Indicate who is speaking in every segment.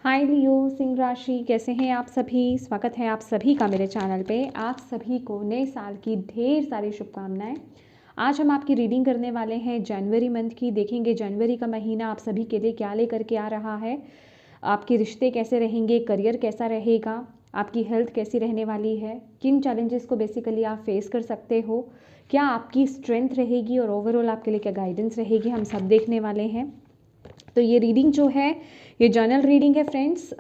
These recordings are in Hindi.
Speaker 1: हाय लियो, सिंह राशि, कैसे हैं आप सभी। स्वागत है आप सभी का मेरे चैनल पे। आप सभी को नए साल की ढेर सारी शुभकामनाएं। आज हम आपकी रीडिंग करने वाले हैं जनवरी मंथ की। देखेंगे जनवरी का महीना आप सभी के लिए क्या लेकर के आ रहा है, आपके रिश्ते कैसे रहेंगे, करियर कैसा रहेगा, आपकी हेल्थ कैसी रहने वाली है, किन चैलेंजेस को बेसिकली आप फेस कर सकते हो, क्या आपकी स्ट्रेंथ रहेगी और ओवरऑल आपके लिए क्या गाइडेंस रहेगी, हम सब देखने वाले हैं। तो ये रीडिंग जो है ये जर्नल रीडिंग है फ्रेंड्स।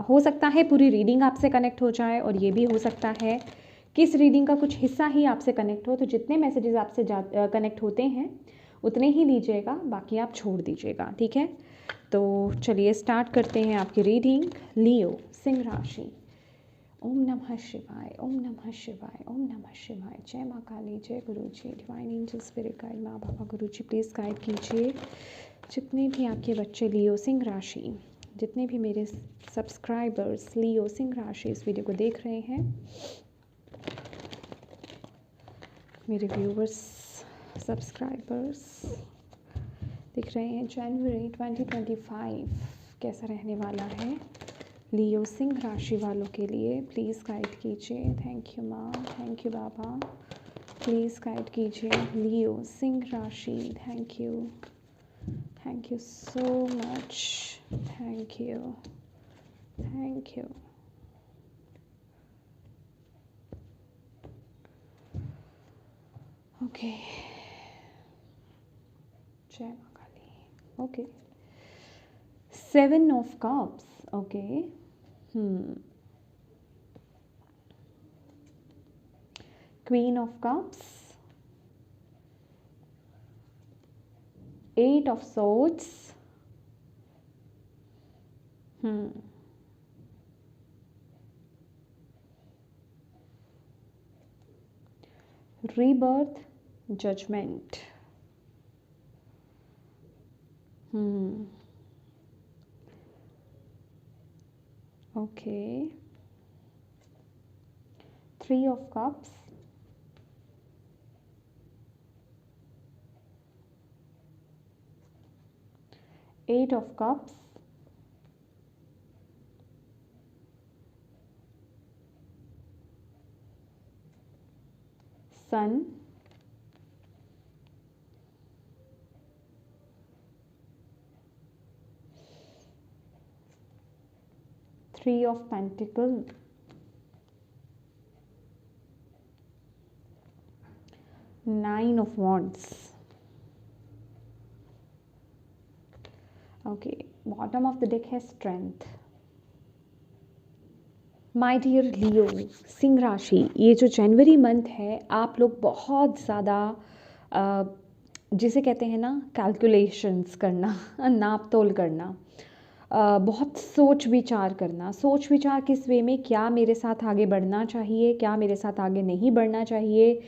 Speaker 1: हो सकता है पूरी रीडिंग आपसे कनेक्ट हो जाए और ये भी हो सकता है किस रीडिंग का कुछ हिस्सा ही आपसे कनेक्ट हो। तो जितने मैसेजेस आपसे कनेक्ट होते हैं उतने ही लीजिएगा, बाकी आप छोड़ दीजिएगा, ठीक है। तो चलिए स्टार्ट करते हैं आपकी रीडिंग। लियो, सिंह राशि। ओम नमः शिवाय, ओम नमः शिवाय, ओम नमः शिवाय। जय माँ काली, जय गुरु जी, डिवाइन एंजल स्पिरिट गाइड, माँ बाबा गुरु जी प्लीज़ गाइड कीजिए जितने भी आपके बच्चे लियो सिंह राशि, जितने भी मेरे सब्सक्राइबर्स लियो सिंह राशि इस वीडियो को देख रहे हैं, मेरे व्यूवर्स सब्सक्राइबर्स दिख रहे हैं। जनवरी 2025 कैसा रहने वाला है लियो सिंह राशि वालों के लिए, प्लीज़ गाइड कीजिए। थैंक यू माँ, thank you Baba, please guide कीजिए लियो सिंह राशि। Thank you, thank you so much, thank you, thank you. Okay, जय माँ काली। Okay, 7 of Cups. Okay, Queen of Cups, 8 of Swords, Rebirth, Judgment, Okay, 3 of Cups, Eight of Cups, Sun, Three of Pentacles, Nine of Wands. Okay, bottom of the deck है Strength. माय डियर लियो सिंह राशि, ये जो जनवरी मंथ है आप लोग बहुत ज़्यादा जिसे कहते हैं ना कैलकुलेशंस करना, नाप तोल करना, बहुत सोच विचार करना। सोच विचार किस वे में, क्या मेरे साथ आगे बढ़ना चाहिए, क्या मेरे साथ आगे नहीं बढ़ना चाहिए,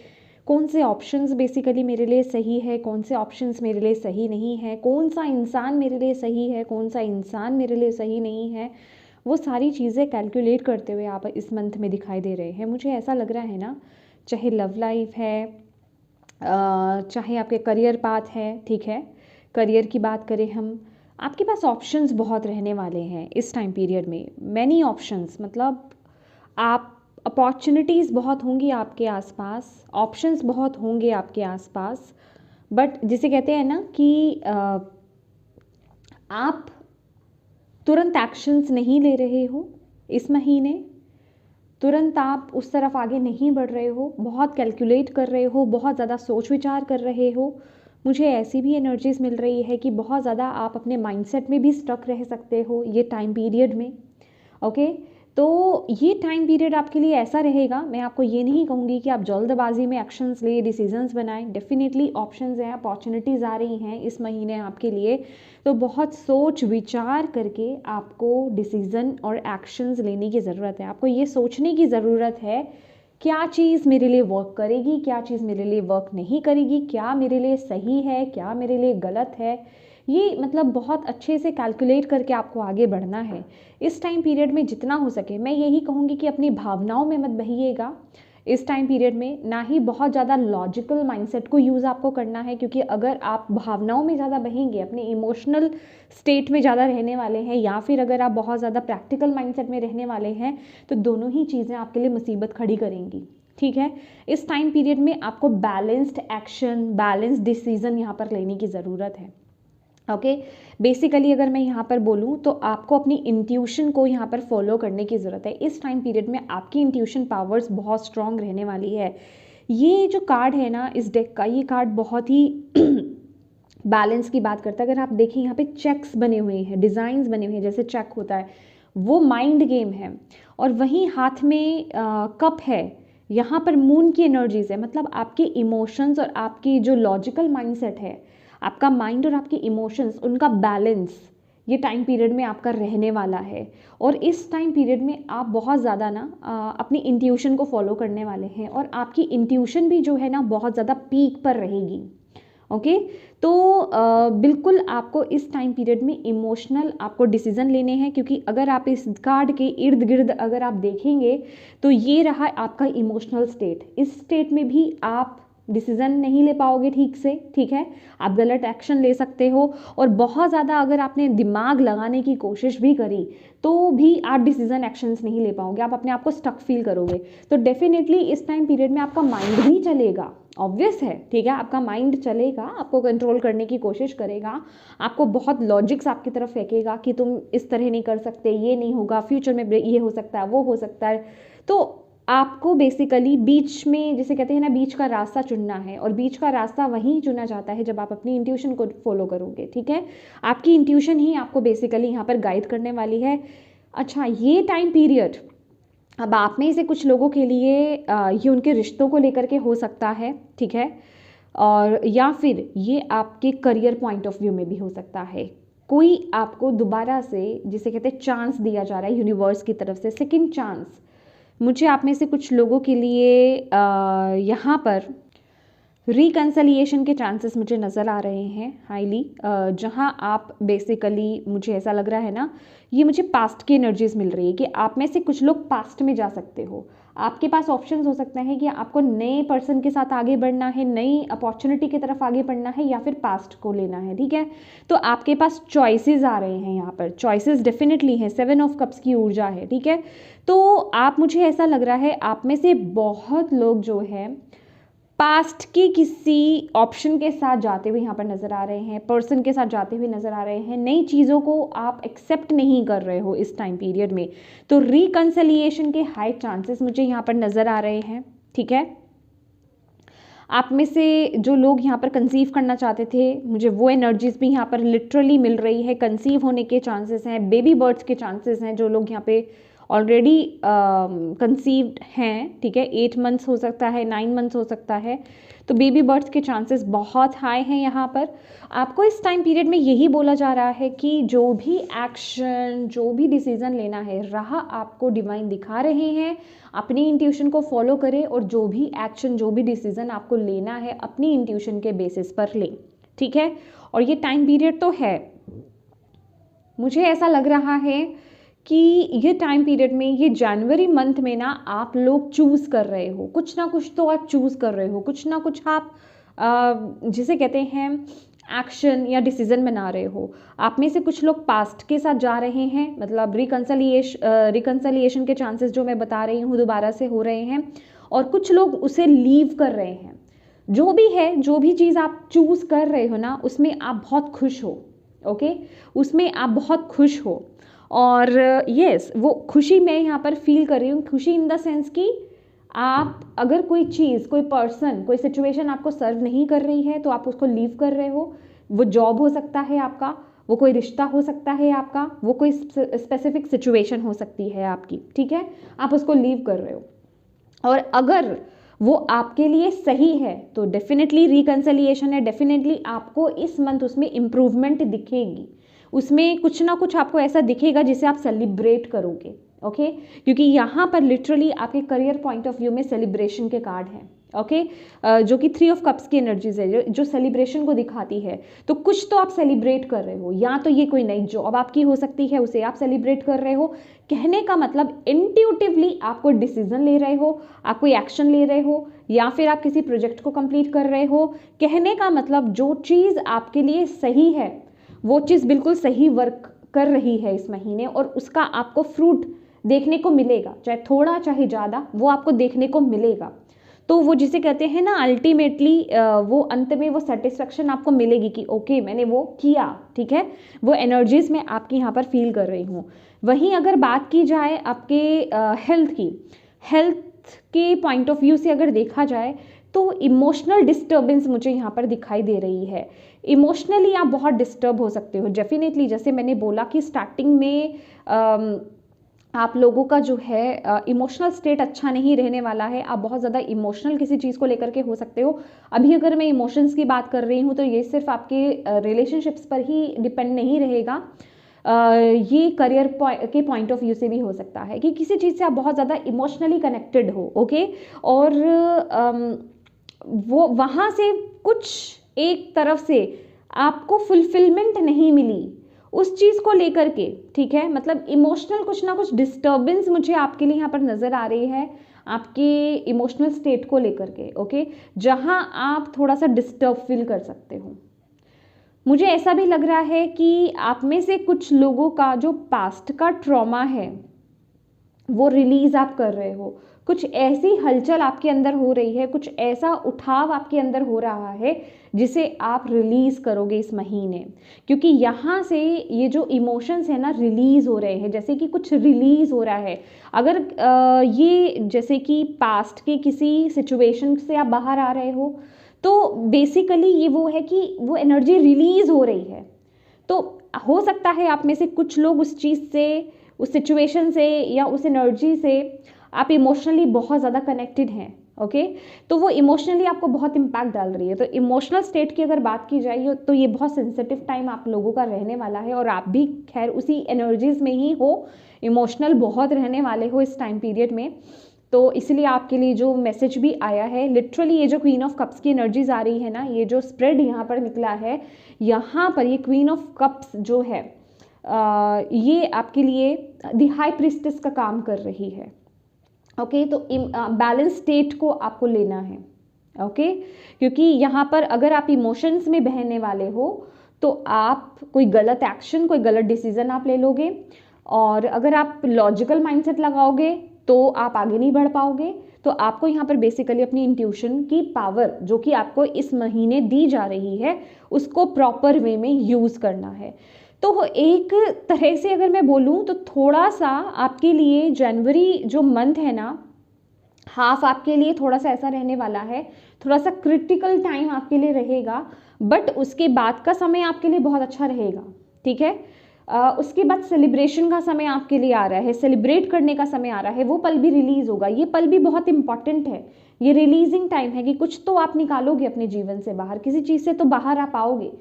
Speaker 1: कौन से ऑप्शंस बेसिकली मेरे लिए सही है, कौन से ऑप्शंस मेरे लिए सही नहीं है, कौन सा इंसान मेरे लिए सही है, कौन सा इंसान मेरे लिए सही नहीं है, वो सारी चीज़ें कैलकुलेट करते हुए आप इस मंथ में दिखाई दे रहे हैं। मुझे ऐसा लग रहा है ना, चाहे लव लाइफ है, चाहे आपके करियर पाथ है, ठीक है, करियर की बात करें हम, आपके पास ऑप्शंस बहुत रहने वाले हैं इस टाइम पीरियड में। मैनी ऑप्शंस मतलब आप अपॉर्चुनिटीज़ बहुत होंगी आपके आसपास, ऑप्शंस बहुत होंगे आपके आसपास, बट जिसे कहते हैं ना कि आप तुरंत एक्शंस नहीं ले रहे हो इस महीने, तुरंत आप उस तरफ आगे नहीं बढ़ रहे हो, बहुत कैलकुलेट कर रहे हो, बहुत ज़्यादा सोच विचार कर रहे हो। मुझे ऐसी भी एनर्जीज मिल रही है कि बहुत ज़्यादा आप अपने माइंडसेट में भी स्टक रह सकते हो ये टाइम पीरियड में। ओके, तो ये टाइम पीरियड आपके लिए ऐसा रहेगा। मैं आपको ये नहीं कहूँगी कि आप जल्दबाजी में एक्शंस ले, डिसीजंस बनाएं। डेफिनेटली ऑप्शंस हैं, अपॉर्चुनिटीज़ आ रही हैं इस महीने आपके लिए, तो बहुत सोच विचार करके आपको डिसीज़न और एक्शंस लेने की ज़रूरत है। आपको ये सोचने की ज़रूरत है क्या चीज़ मेरे लिए वर्क करेगी, क्या चीज़ मेरे लिए वर्क नहीं करेगी, क्या मेरे लिए सही है, क्या मेरे लिए गलत है। ये मतलब बहुत अच्छे से कैलकुलेट करके आपको आगे बढ़ना है इस टाइम पीरियड में जितना हो सके। मैं यही कहूँगी कि अपनी भावनाओं में मत बहिएगा, इस टाइम पीरियड में। ना ही बहुत ज़्यादा लॉजिकल माइंडसेट को यूज़ आपको करना है, क्योंकि अगर आप भावनाओं में ज़्यादा बहेंगे, अपने इमोशनल स्टेट में ज़्यादा रहने वाले हैं, या फिर अगर आप बहुत ज़्यादा प्रैक्टिकल माइंडसेट में रहने वाले हैं, तो दोनों ही चीज़ें आपके लिए मुसीबत खड़ी करेंगी। ठीक है, इस टाइम पीरियड में आपको बैलेंस्ड एक्शन, बैलेंस्ड डिसीजन यहाँ पर लेने की ज़रूरत है। ओके, बेसिकली अगर मैं यहाँ पर बोलूँ तो आपको अपनी इंट्यूशन को यहाँ पर फॉलो करने की ज़रूरत है। इस टाइम पीरियड में आपकी इंट्यूशन पावर्स बहुत स्ट्रांग रहने वाली है। ये जो कार्ड है ना इस डेक का, ये कार्ड बहुत ही बैलेंस की बात करता है। अगर आप देखें यहाँ पे चेक्स बने हुए हैं, डिज़ाइंस बने हुए हैं, जैसे चेक होता है, वो माइंड गेम है। और वहीं हाथ में कप है, यहाँ पर मून की एनर्जीज है, मतलब आपके इमोशंस और आपकी जो लॉजिकल माइंडसेट है, आपका माइंड और आपके इमोशंस, उनका बैलेंस ये टाइम पीरियड में आपका रहने वाला है। और इस टाइम पीरियड में आप बहुत ज़्यादा ना अपनी इंट्यूशन को फॉलो करने वाले हैं, और आपकी इंट्यूशन भी जो है ना बहुत ज़्यादा पीक पर रहेगी। ओके, तो बिल्कुल आपको इस टाइम पीरियड में इमोशनल आपको डिसीजन लेने हैं, क्योंकि अगर आप इस कार्ड के इर्द गिर्द अगर आप देखेंगे तो ये रहा आपका इमोशनल स्टेट। इस स्टेट में भी आप डिसीजन नहीं ले पाओगे ठीक से, ठीक है, आप गलत एक्शन ले सकते हो, और बहुत ज़्यादा अगर आपने दिमाग लगाने की कोशिश भी करी तो भी आप डिसीजन एक्शंस नहीं ले पाओगे, आप अपने आप को स्टक फील करोगे। तो डेफिनेटली इस टाइम पीरियड में आपका माइंड भी चलेगा, ऑब्वियस है, ठीक है, आपका माइंड चलेगा, आपको कंट्रोल करने की कोशिश करेगा, आपको बहुत लॉजिक्स आपकी तरफ फेंकेगा कि तुम इस तरह नहीं कर सकते, ये नहीं होगा, फ्यूचर में ये हो सकता है, वो हो सकता है। तो आपको बेसिकली बीच में, जिसे कहते हैं ना, बीच का रास्ता चुनना है, और बीच का रास्ता वहीं चुना जाता है जब आप अपनी इंट्यूशन को फॉलो करोगे। ठीक है, आपकी इंट्यूशन ही आपको बेसिकली यहाँ पर गाइड करने वाली है। अच्छा, ये टाइम पीरियड अब आप में से कुछ लोगों के लिए ये उनके रिश्तों को लेकर के हो सकता है, ठीक है, और या फिर ये आपके करियर पॉइंट ऑफ व्यू में भी हो सकता है। कोई आपको दोबारा से, जिसे कहते हैं, चांस दिया जा रहा है यूनिवर्स की तरफ से, सेकंड चांस। मुझे आप में से कुछ लोगों के लिए यहाँ पर रिकन्सिलिएशन के चांसेस मुझे नज़र आ रहे हैं हाईली, जहाँ आप बेसिकली, मुझे ऐसा लग रहा है ना, ये मुझे पास्ट की एनर्जीज मिल रही है कि आप में से कुछ लोग पास्ट में जा सकते हो। आपके पास ऑप्शंस हो सकते हैं कि आपको नए पर्सन के साथ आगे बढ़ना है, नई अपॉर्चुनिटी की तरफ आगे बढ़ना है, या फिर पास्ट को लेना है। ठीक है, तो आपके पास चॉइसेस आ रहे हैं, यहाँ पर चॉइसेस डेफिनेटली हैं, 7 ऑफ कप्स की ऊर्जा है। ठीक है, तो आप, मुझे ऐसा लग रहा है आप में से बहुत लोग जो है पास्ट के किसी ऑप्शन के साथ जाते हुए यहाँ पर नज़र आ रहे हैं, पर्सन के साथ जाते हुए नज़र आ रहे हैं, नई चीज़ों को आप एक्सेप्ट नहीं कर रहे हो इस टाइम पीरियड में। तो रिकन्सिलिएशन के हाई चांसेस मुझे यहाँ पर नज़र आ रहे हैं। ठीक है, आप में से जो लोग यहाँ पर कंसीव करना चाहते थे, मुझे वो एनर्जीज भी यहाँ पर लिटरली मिल रही है। कंसीव होने के चांसेस हैं, बेबी बर्थ्स के चांसेस हैं, जो लोग यहाँ पे ऑलरेडी कंसीव्ड हैं, ठीक है, 8 मंथ्स हो सकता है, 9 मंथ्स हो सकता है, तो बेबी बर्थ के चांसेस बहुत हाई हैं यहाँ पर। आपको इस टाइम पीरियड में यही बोला जा रहा है कि जो भी एक्शन, जो भी डिसीजन लेना है, राह आपको डिवाइन दिखा रहे हैं, अपनी इंट्यूशन को फॉलो करें, और जो भी एक्शन, जो भी डिसीजन आपको लेना है, अपनी इंट्यूशन के बेसिस पर लें। ठीक है, और ये टाइम पीरियड तो है, मुझे ऐसा लग रहा है कि ये टाइम पीरियड में, ये जनवरी मंथ में ना, आप लोग चूज़ कर रहे हो, कुछ ना कुछ तो आप चूज़ कर रहे हो, कुछ ना कुछ आप जिसे कहते हैं एक्शन या डिसीजन बना रहे हो। आप में से कुछ लोग पास्ट के साथ जा रहे हैं, मतलब रिकन्सिलिएशन के चांसेस जो मैं बता रही हूँ दोबारा से हो रहे हैं, और कुछ लोग उसे लीव कर रहे हैं। जो भी है, जो भी चीज़ आप चूज़ कर रहे हो ना, उसमें आप बहुत खुश हो। ओके, उसमें आप बहुत खुश हो, और यस, वो खुशी मैं यहाँ पर फील कर रही हूँ। खुशी इन द सेंस कि आप, अगर कोई चीज़, कोई पर्सन, कोई सिचुएशन आपको सर्व नहीं कर रही है, तो आप उसको लीव कर रहे हो। वो जॉब हो सकता है आपका, वो कोई रिश्ता हो सकता है आपका, वो कोई स्पेसिफिक सिचुएशन हो सकती है आपकी। ठीक है, आप उसको लीव कर रहे हो, और अगर वो आपके लिए सही है तो डेफिनेटली रिकन्सिलिएशन है, डेफिनेटली आपको इस मंथ उसमें इम्प्रूवमेंट दिखेगी, उसमें कुछ ना कुछ आपको ऐसा दिखेगा जिसे आप सेलिब्रेट करोगे। ओके, क्योंकि यहाँ पर लिटरली आपके करियर पॉइंट ऑफ व्यू में सेलिब्रेशन के कार्ड हैं। ओके, जो कि 3 ऑफ कप्स की एनर्जीज है, जो सेलिब्रेशन को दिखाती है। तो कुछ तो आप सेलिब्रेट कर रहे हो, या तो ये कोई नई जॉब आपकी हो सकती है, उसे आप सेलिब्रेट कर रहे हो। कहने का मतलब इंट्यूटिवली आप कोई डिसीजन ले रहे हो, आप कोई एक्शन ले रहे हो, या फिर आप किसी प्रोजेक्ट को कंप्लीट कर रहे हो। कहने का मतलब जो चीज़ आपके लिए सही है वो चीज़ बिल्कुल सही वर्क कर रही है इस महीने, और उसका आपको फ्रूट देखने को मिलेगा, चाहे थोड़ा चाहे ज़्यादा, वो आपको देखने को मिलेगा। तो वो जिसे कहते हैं ना, अल्टीमेटली वो अंत में वो सेटिस्फेक्शन आपको मिलेगी कि ओके मैंने वो किया, ठीक है। वो एनर्जीज में आपकी यहाँ पर फील कर रही हूँ। वहीं अगर बात की जाए आपके हेल्थ की, हेल्थ के पॉइंट ऑफ व्यू से अगर देखा जाए तो इमोशनल डिस्टर्बेंस मुझे यहाँ पर दिखाई दे रही है। इमोशनली आप बहुत डिस्टर्ब हो सकते हो डेफिनेटली। जैसे मैंने बोला कि स्टार्टिंग में आप लोगों का जो है इमोशनल स्टेट अच्छा नहीं रहने वाला है। आप बहुत ज़्यादा इमोशनल किसी चीज़ को लेकर के हो सकते हो। अभी अगर मैं इमोशंस की बात कर रही हूँ तो ये सिर्फ आपके रिलेशनशिप्स पर ही डिपेंड नहीं रहेगा, ये करियर के पॉइंट ऑफ व्यू से भी हो सकता है कि किसी चीज़ से आप बहुत ज़्यादा इमोशनली कनेक्टेड हो, ओके, और वो वहाँ से कुछ एक तरफ से आपको फुलफिलमेंट नहीं मिली उस चीज़ को लेकर के, ठीक है। मतलब इमोशनल कुछ ना कुछ डिस्टर्बेंस मुझे आपके लिए यहाँ पर नज़र आ रही है, आपके इमोशनल स्टेट को लेकर के, ओके, जहाँ आप थोड़ा सा डिस्टर्ब फील कर सकते हो। मुझे ऐसा भी लग रहा है कि आप में से कुछ लोगों का जो पास्ट का ट्रॉमा है वो रिलीज आप कर रहे हो। कुछ ऐसी हलचल आपके अंदर हो रही है, कुछ ऐसा उठाव आपके अंदर हो रहा है जिसे आप रिलीज करोगे इस महीने, क्योंकि यहाँ से ये जो इमोशंस है ना रिलीज हो रहे हैं, जैसे कि कुछ रिलीज हो रहा है। अगर ये जैसे कि पास्ट के किसी सिचुएशन से आप बाहर आ रहे हो तो बेसिकली ये वो है कि वो एनर्जी रिलीज हो रही है। तो हो सकता है आप में से कुछ लोग उस चीज़ से, उस सिचुएशन से या उस एनर्जी से आप इमोशनली बहुत ज़्यादा कनेक्टेड हैं, ओके। तो वो इमोशनली आपको बहुत इम्पैक्ट डाल रही है। तो इमोशनल स्टेट की अगर बात की जाए तो ये बहुत सेंसिटिव टाइम आप लोगों का रहने वाला है, और आप भी खैर उसी एनर्जीज में ही हो, इमोशनल बहुत रहने वाले हो इस टाइम पीरियड में। तो इसलिए आपके लिए जो मैसेज भी आया है, लिटरली ये जो क्वीन ऑफ कप्स की एनर्जीज आ रही है ना, ये जो स्प्रेड यहाँ पर निकला है, यहाँ पर ये क्वीन ऑफ कप्स जो है ये आपके लिए द हाई प्रिस्टेस का काम कर रही है, ओके। तो बैलेंस स्टेट को आपको लेना है, ओके, क्योंकि यहाँ पर अगर आप इमोशंस में बहने वाले हो तो आप कोई गलत एक्शन, कोई गलत डिसीजन आप ले लोगे, और अगर आप लॉजिकल माइंडसेट लगाओगे तो आप आगे नहीं बढ़ पाओगे। तो आपको यहाँ पर बेसिकली अपनी इंट्यूशन की पावर जो कि आपको इस महीने दी जा रही है उसको प्रॉपर वे में यूज़ करना है। तो एक तरह से अगर मैं बोलूँ तो थोड़ा सा आपके लिए जनवरी जो मंथ है ना, हाफ आपके लिए थोड़ा सा ऐसा रहने वाला है, थोड़ा सा क्रिटिकल टाइम आपके लिए रहेगा, बट उसके बाद का समय आपके लिए बहुत अच्छा रहेगा, ठीक है। उसके बाद सेलिब्रेशन का समय आपके लिए आ रहा है, सेलिब्रेट करने का समय आ रहा है, वो पल भी रिलीज होगा। ये पल भी बहुत इंपॉर्टेंट है, ये रिलीजिंग टाइम है कि कुछ तो आप निकालोगे अपने जीवन से बाहर, किसी चीज़ से तो बाहर आप आओगे।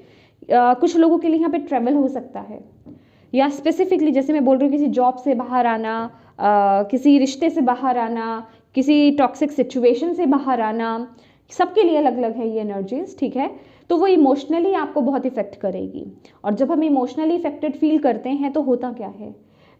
Speaker 1: कुछ लोगों के लिए यहाँ पे ट्रैवल हो सकता है, या स्पेसिफिकली जैसे मैं बोल रही हूँ किसी जॉब से बाहर आना, किसी रिश्ते से बाहर आना, किसी टॉक्सिक सिचुएशन से बाहर आना, सबके लिए अलग अलग है ये एनर्जीज, ठीक है। तो वो इमोशनली आपको बहुत इफेक्ट करेगी, और जब हम इमोशनली इफेक्टेड फील करते हैं तो होता क्या है,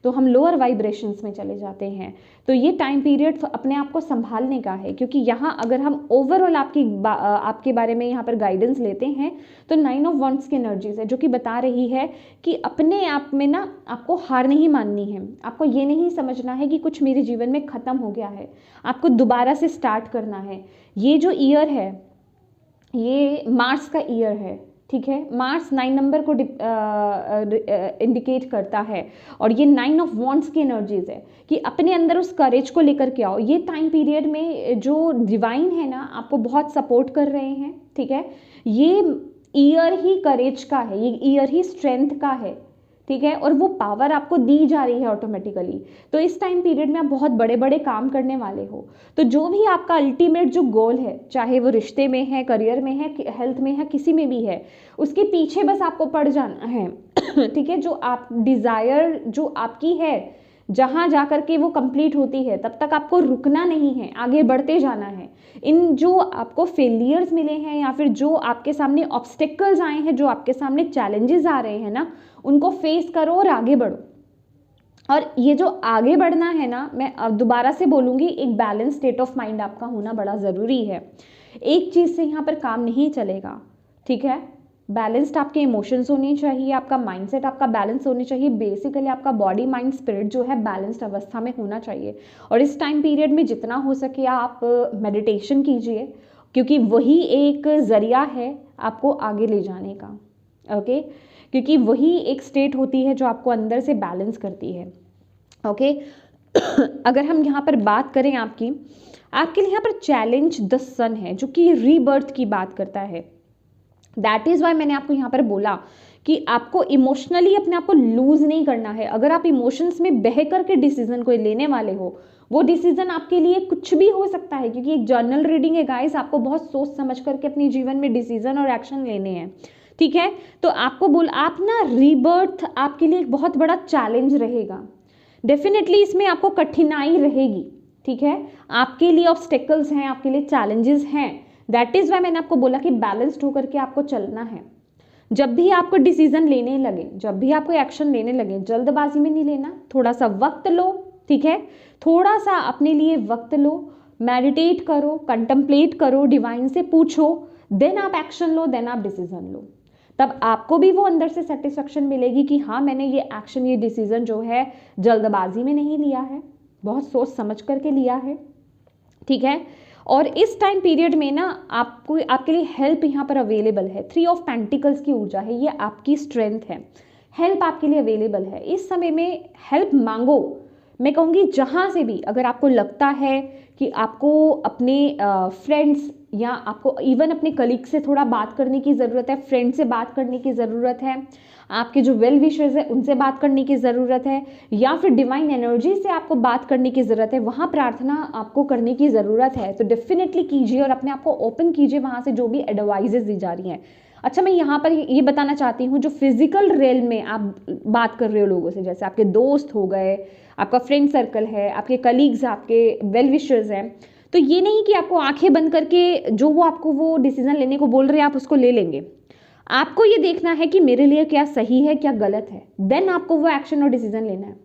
Speaker 1: तो हम लोअर वाइब्रेशंस में चले जाते हैं। तो ये टाइम पीरियड अपने आप को संभालने का है, क्योंकि यहाँ अगर हम ओवरऑल आपके बारे में यहाँ पर गाइडेंस लेते हैं तो 9 ऑफ वंड्स की एनर्जीज है जो कि बता रही है कि अपने आप में ना आपको हार नहीं माननी है। आपको ये नहीं समझना है कि कुछ मेरे जीवन में ख़त्म हो गया है, आपको दोबारा से स्टार्ट करना है। ये जो ईयर है ये मार्स का ईयर है, ठीक है। मार्स 9 नंबर को इंडिकेट करता है, और ये 9 ऑफ वॉन्ड्स की एनर्जीज है कि अपने अंदर उस करेज को लेकर के आओ। ये टाइम पीरियड में जो डिवाइन है ना आपको बहुत सपोर्ट कर रहे हैं, ठीक है। ये ईयर ही करेज का है, ये ईयर ही स्ट्रेंथ का है, ठीक है, और वो पावर आपको दी जा रही है ऑटोमेटिकली। तो इस टाइम पीरियड में आप बहुत बड़े बड़े काम करने वाले हो। तो जो भी आपका अल्टीमेट जो गोल है, चाहे वो रिश्ते में है, करियर में है, हेल्थ में है, किसी में भी है, उसके पीछे बस आपको पड़ जाना है, ठीक है। जो आप डिज़ायर जो आपकी है, जहाँ जा कर के वो कंप्लीट होती है तब तक आपको रुकना नहीं है, आगे बढ़ते जाना है। इन जो आपको फेलियर्स मिले हैं या फिर जो आपके सामने ऑब्स्टेकल्स आए हैं, जो आपके सामने चैलेंजेस आ रहे हैं ना, उनको फेस करो और आगे बढ़ो। और ये जो आगे बढ़ना है ना, मैं अब दोबारा से बोलूँगी, एक बैलेंस स्टेट ऑफ माइंड आपका होना बड़ा ज़रूरी है। एक चीज़ से यहाँ पर काम नहीं चलेगा, ठीक है। बैलेंस्ड आपके इमोशंस होने चाहिए, आपका माइंडसेट आपका बैलेंस होने चाहिए, बेसिकली आपका बॉडी माइंड स्पिरिट जो है बैलेंस्ड अवस्था में होना चाहिए। और इस टाइम पीरियड में जितना हो सके आप मेडिटेशन कीजिए, क्योंकि वही एक ज़रिया है आपको आगे ले जाने का, ओके। क्योंकि वही एक स्टेट होती है जो आपको अंदर से बैलेंस करती है, ओके। अगर हम यहाँ पर बात करें आपके लिए यहाँ पर चैलेंज द सन है, जो कि रीबर्थ की बात करता है। दैट इज़ वाई मैंने आपको यहाँ पर बोला कि आपको इमोशनली अपने आप को लूज नहीं करना है। अगर आप इमोशंस में बह करके डिसीजन कोई लेने वाले हो, वो डिसीजन आपके लिए कुछ भी हो सकता है, क्योंकि एक जर्नल रीडिंग है गाइस, आपको बहुत सोच समझ करके अपने जीवन में डिसीजन और एक्शन लेने हैं, ठीक है। तो आपको आप ना रीबर्थ आपके लिए एक बहुत बड़ा चैलेंज रहेगा, डेफिनेटली इसमें आपको कठिनाई रहेगी, ठीक है। आपके लिए ऑब्स्टेकल्स हैं, आपके लिए चैलेंजेस हैं। दैट इज वाई मैंने आपको बोला कि बैलेंस्ड होकर के आपको चलना है। जब भी आपको डिसीजन लेने लगे, जब भी आपको एक्शन लेने लगे, जल्दबाजी में नहीं लेना, थोड़ा सा वक्त लो, ठीक है। थोड़ा सा अपने लिए वक्त लो, मेडिटेट करो, कंटम्पलेट करो, डिवाइन से पूछो, देन आप एक्शन लो, देन आप डिसीजन लो। तब आपको भी वो अंदर से सेटिस्फेक्शन मिलेगी कि हाँ, मैंने ये एक्शन, ये डिसीजन जो है जल्दबाजी में नहीं लिया है, बहुत सोच समझ करके लिया है, ठीक है। और इस टाइम पीरियड में ना आपको, आपके लिए हेल्प यहाँ पर अवेलेबल है। 3 ऑफ पेंटिकल्स की ऊर्जा है, ये आपकी स्ट्रेंथ है। हेल्प आपके लिए अवेलेबल है। इस समय में हेल्प मांगो, मैं कहूँगी जहाँ से भी। अगर आपको लगता है कि आपको अपने फ्रेंड्स या आपको इवन अपने कलीग से थोड़ा बात करने की ज़रूरत है, फ्रेंड से बात करने की ज़रूरत है, आपके जो वेल विशर्स है उनसे बात करने की ज़रूरत है, या फिर डिवाइन एनर्जी से आपको बात करने की ज़रूरत है, वहाँ प्रार्थना आपको करने की ज़रूरत है, तो डेफिनेटली कीजिए और अपने आप को ओपन कीजिए वहाँ से जो भी एडवाइजेज दी जा रही हैं। अच्छा, मैं यहाँ पर ये बताना चाहती हूँ, जो फिजिकल रेल में आप बात कर रहे हो लोगों से, जैसे आपके दोस्त हो गए, आपका फ्रेंड सर्कल है, आपके कलीग्स, आपके वेल विशर्स हैं, तो ये नहीं कि आपको आंखें बंद करके जो वो आपको वो डिसीजन लेने को बोल रहे हैं आप उसको ले लेंगे। आपको ये देखना है कि मेरे लिए क्या सही है, क्या गलत है, देन आपको वो एक्शन और डिसीजन लेना है।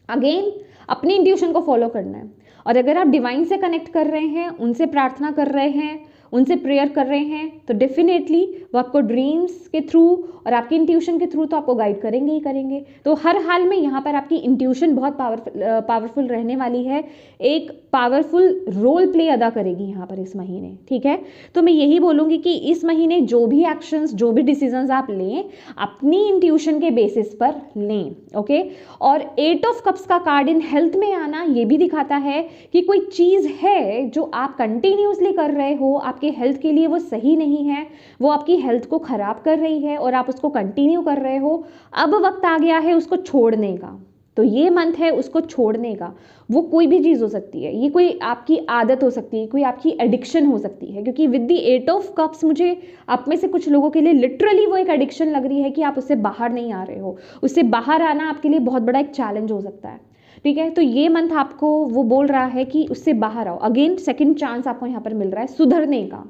Speaker 1: अगेन अपनी इंट्यूशन को फॉलो करना है। और अगर आप डिवाइन से कनेक्ट कर रहे हैं, उनसे प्रार्थना कर रहे हैं, उनसे प्रेयर कर रहे हैं, तो डेफिनेटली वो आपको ड्रीम्स के थ्रू और आपकी इंट्यूशन के थ्रू तो आपको गाइड करेंगे ही करेंगे। तो हर हाल में यहाँ पर आपकी इंट्यूशन बहुत पावरफुल रहने वाली है, एक पावरफुल रोल प्ले अदा करेगी यहाँ पर इस महीने, ठीक है। तो मैं यही बोलूँगी कि इस महीने जो भी एक्शंस, जो भी डिसीजंस आप लें, अपनी इंट्यूशन के बेसिस पर लें, ओके। और 8 ऑफ कप्स का कार्ड इन हेल्थ में आना ये भी दिखाता है कि कोई चीज़ है जो आप कंटिन्यूसली कर रहे हो, आपके हेल्थ के लिए वो सही नहीं है, वो आपकी हेल्थ को ख़राब कर रही है और आप उसको कंटिन्यू कर रहे हो। अब वक्त आ गया है उसको छोड़ने का। तो ये मंथ है उसको छोड़ने का। वो कोई भी चीज़ हो सकती है, ये कोई आपकी आदत हो सकती है, कोई आपकी एडिक्शन हो सकती है, क्योंकि विद द 8 ऑफ कप्स मुझे आप में से कुछ लोगों के लिए लिटरली वो एक एडिक्शन लग रही है कि आप उससे बाहर नहीं आ रहे हो। उससे बाहर आना आपके लिए बहुत बड़ा एक चैलेंज हो सकता है, ठीक है। तो ये मंथ आपको वो बोल रहा है कि उससे बाहर आओ। अगेन सेकंड चांस आपको यहाँ पर मिल रहा है सुधरने का,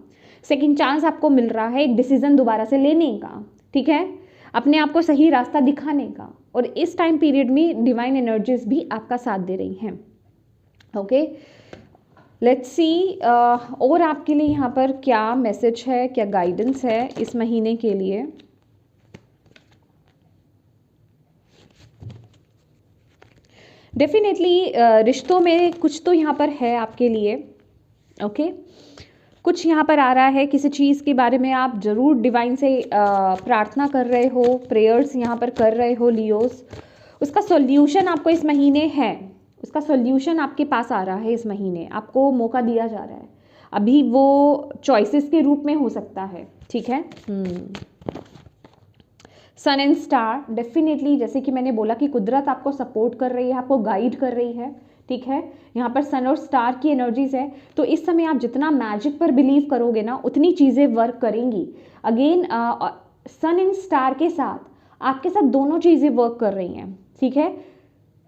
Speaker 1: सेकंड चांस आपको मिल रहा है एक डिसीजन दोबारा से लेने का, ठीक है, अपने आप को सही रास्ता दिखाने का। और इस टाइम पीरियड में डिवाइन एनर्जीज भी आपका साथ दे रही हैं, ओके। लेट्स सी और आपके लिए यहाँ पर क्या मैसेज है, क्या गाइडेंस है इस महीने के लिए। डेफिनेटली रिश्तों में कुछ तो यहाँ पर है आपके लिए, ओके। कुछ यहाँ पर आ रहा है, किसी चीज़ के बारे में आप ज़रूर डिवाइन से प्रार्थना कर रहे हो, प्रेयर्स यहाँ पर कर रहे हो लियोस। उसका सॉल्यूशन आपको इस महीने है, उसका सॉल्यूशन आपके पास आ रहा है इस महीने, आपको मौका दिया जा रहा है। अभी वो चॉइसेस के रूप में हो सकता है, ठीक है। सन एंड स्टार, डेफिनेटली जैसे कि मैंने बोला कि कुदरत आपको सपोर्ट कर रही है, आपको गाइड कर रही है, ठीक है। यहाँ पर सन और स्टार की एनर्जीज है, तो इस समय आप जितना मैजिक पर बिलीव करोगे ना, उतनी चीज़ें वर्क करेंगी। अगेन सन एंड स्टार के साथ आपके साथ दोनों चीज़ें वर्क कर रही हैं, ठीक है।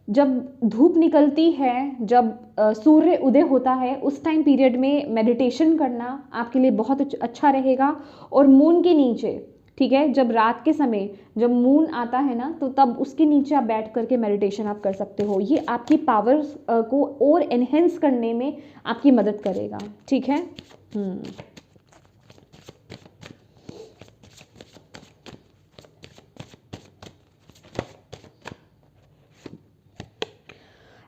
Speaker 1: जब धूप निकलती है, जब सूर्य उदय होता है, उस टाइम पीरियड में मेडिटेशन करना आपके लिए बहुत अच्छा रहेगा। और मून के नीचे, ठीक है, जब रात के समय जब मून आता है ना, तो तब उसके नीचे आप बैठ करके मेडिटेशन आप कर सकते हो। ये आपकी पावर्स को और एनहेंस करने में आपकी मदद करेगा, ठीक है।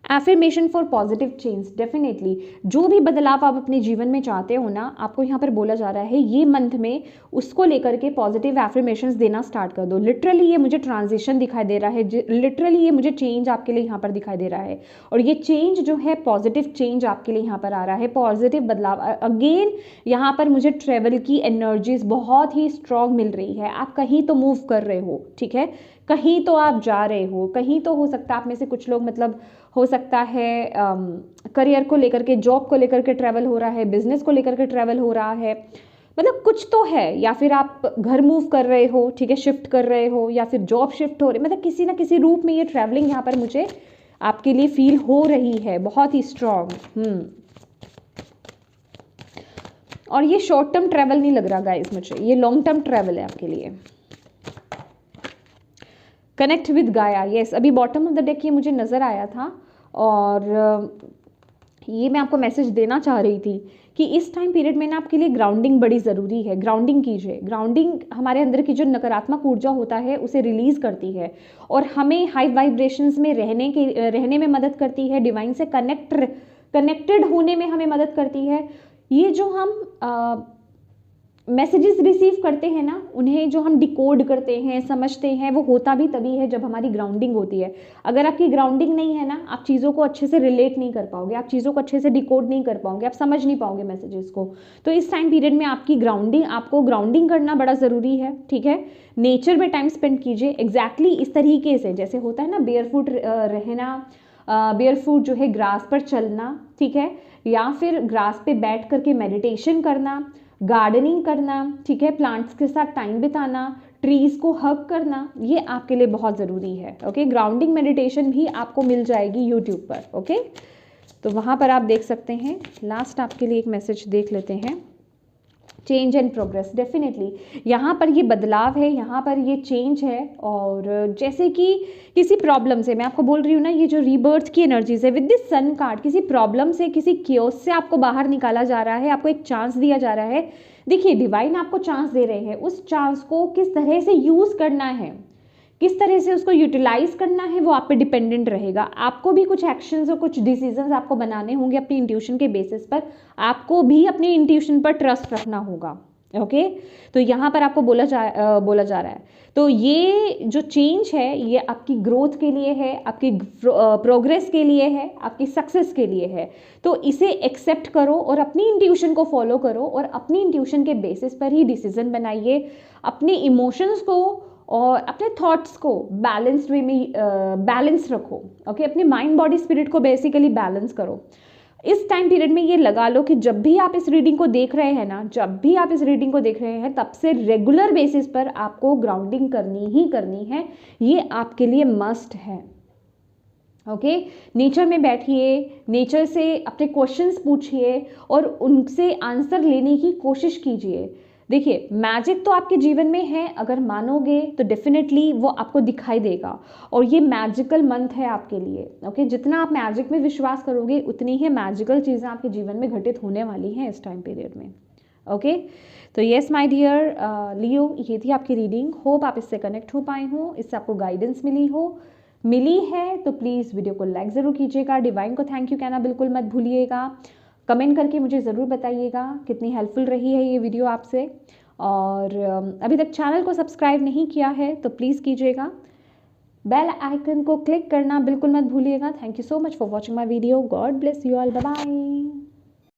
Speaker 1: Affirmation for positive change, definitely जो भी बदलाव आप अपने जीवन में चाहते हो ना, आपको यहाँ पर बोला जा रहा है ये मंथ में उसको लेकर के पॉजिटिव एफर्मेशंस देना स्टार्ट कर दो। लिटरली ये मुझे ट्रांजिशन दिखाई दे रहा है, लिटरली ये मुझे चेंज आपके लिए यहाँ पर दिखाई दे रहा है। और ये चेंज जो है पॉजिटिव चेंज आपके लिए यहाँ पर आ रहा है, पॉजिटिव बदलाव। अगेन यहाँ पर मुझे ट्रेवल की एनर्जीज बहुत ही स्ट्रॉन्ग मिल रही है। आप कहीं तो मूव कर रहे हो, ठीक है, कहीं तो आप जा रहे हो, कहीं तो हो सकता है आप में से कुछ लोग मतलब हो सकता है करियर को लेकर के, जॉब को लेकर के ट्रैवल हो रहा है, बिजनेस को लेकर के ट्रैवल हो रहा है, मतलब कुछ तो है। या फिर आप घर मूव कर रहे हो, ठीक है, शिफ्ट कर रहे हो, या फिर जॉब शिफ्ट हो रही, मतलब किसी ना किसी रूप में ये ट्रैवलिंग यहाँ पर मुझे आपके लिए फील हो रही है, बहुत ही स्ट्रॉन्ग। और ये शॉर्ट टर्म ट्रैवल नहीं लग रहा गाइस मुझे, ये लॉन्ग टर्म ट्रैवल है आपके लिए। कनेक्ट विद गाया, यस, अभी बॉटम ऑफ द डेक ये मुझे नज़र आया था। और ये मैं आपको मैसेज देना चाह रही थी कि इस टाइम पीरियड में ना आपके लिए ग्राउंडिंग बड़ी ज़रूरी है। ग्राउंडिंग कीजिए। ग्राउंडिंग हमारे अंदर की जो नकारात्मक ऊर्जा होता है उसे रिलीज़ करती है और हमें हाई वाइब्रेशंस में रहने में मदद करती है, डिवाइन से कनेक्टेड होने में हमें मदद करती है। ये जो हम मैसेजेस रिसीव करते हैं ना, उन्हें जो हम डिकोड करते हैं, समझते हैं, वो होता भी तभी है जब हमारी ग्राउंडिंग होती है। अगर आपकी ग्राउंडिंग नहीं है ना, आप चीज़ों को अच्छे से रिलेट नहीं कर पाओगे, आप चीज़ों को अच्छे से डिकोड नहीं कर पाओगे, आप समझ नहीं पाओगे मैसेजेस को। तो इस टाइम पीरियड में आपको ग्राउंडिंग करना बड़ा ज़रूरी है, ठीक है। नेचर में टाइम स्पेंड कीजिए, एग्जैक्टली इस तरीके से जैसे होता है ना, बेयरफुट रहना, बेयरफुट जो है ग्रास पर चलना, ठीक है, या फिर ग्रास पे बैठ करके मेडिटेशन करना, गार्डनिंग करना, ठीक है, प्लांट्स के साथ टाइम बिताना, ट्रीज को हग करना, ये आपके लिए बहुत ज़रूरी है। ओके, ग्राउंडिंग मेडिटेशन भी आपको मिल जाएगी यूट्यूब पर। ओके, तो वहाँ पर आप देख सकते हैं। लास्ट आपके लिए एक मैसेज देख लेते हैं। चेंज एंड प्रोग्रेस, डेफिनेटली यहाँ पर ये बदलाव है, यहाँ पर ये चेंज है। और जैसे कि किसी प्रॉब्लम से, मैं आपको बोल रही हूँ ना, ये जो रीबर्थ की एनर्जीज है विद दिस सन कार्ड, किसी प्रॉब्लम से, किसी क्योस से आपको बाहर निकाला जा रहा है, आपको एक चांस दिया जा रहा है। देखिए, डिवाइन आपको चांस दे रहे हैं, उस चांस को किस तरह से यूज़ करना है, किस तरह से उसको यूटिलाइज करना है, वो आप पे डिपेंडेंट रहेगा। आपको भी कुछ एक्शंस और कुछ डिसीजंस आपको बनाने होंगे अपनी इंट्यूशन के बेसिस पर। आपको भी अपनी इंट्यूशन पर ट्रस्ट रखना होगा। ओके, तो यहाँ पर आपको बोला जा रहा है। तो ये जो चेंज है ये आपकी ग्रोथ के लिए है, आपकी प्रोग्रेस के लिए है, आपकी सक्सेस के लिए है। तो इसे एक्सेप्ट करो और अपनी इंट्यूशन को फॉलो करो और अपनी इंट्यूशन के बेसिस पर ही डिसीजन बनाइए। अपने इमोशंस को और अपने थॉट्स को बैलेंस्ड वे में बैलेंस रखो। ओके, अपने माइंड बॉडी स्पिरिट को बेसिकली बैलेंस करो। इस टाइम पीरियड में ये लगा लो कि जब भी आप इस रीडिंग को देख रहे हैं ना, जब भी आप इस रीडिंग को देख रहे हैं, तब से रेगुलर बेसिस पर आपको ग्राउंडिंग करनी ही करनी है। ये आपके लिए मस्ट है। ओके, नेचर में बैठिए, नेचर से अपने क्वेश्चंस पूछिए और उनसे आंसर लेने की कोशिश कीजिए। देखिए, मैजिक तो आपके जीवन में है, अगर मानोगे तो डेफिनेटली वो आपको दिखाई देगा। और ये मैजिकल मंथ है आपके लिए। ओके, जितना आप मैजिक में विश्वास करोगे उतनी ही मैजिकल चीज़ें आपके जीवन में घटित होने वाली हैं इस टाइम पीरियड में। ओके, तो येस माय डियर लियो, ये थी आपकी रीडिंग। होप आप इससे कनेक्ट हो पाए हो, इससे आपको गाइडेंस मिली है तो प्लीज़ वीडियो को लाइक ज़रूर कीजिएगा। डिवाइन को थैंक यू कहना बिल्कुल मत भूलिएगा। कमेंट करके मुझे ज़रूर बताइएगा कितनी हेल्पफुल रही है ये वीडियो आपसे। और अभी तक चैनल को सब्सक्राइब नहीं किया है तो प्लीज़ कीजिएगा। बेल आइकन को क्लिक करना बिल्कुल मत भूलिएगा। Thank you so much for watching my video. God bless you all. Bye bye.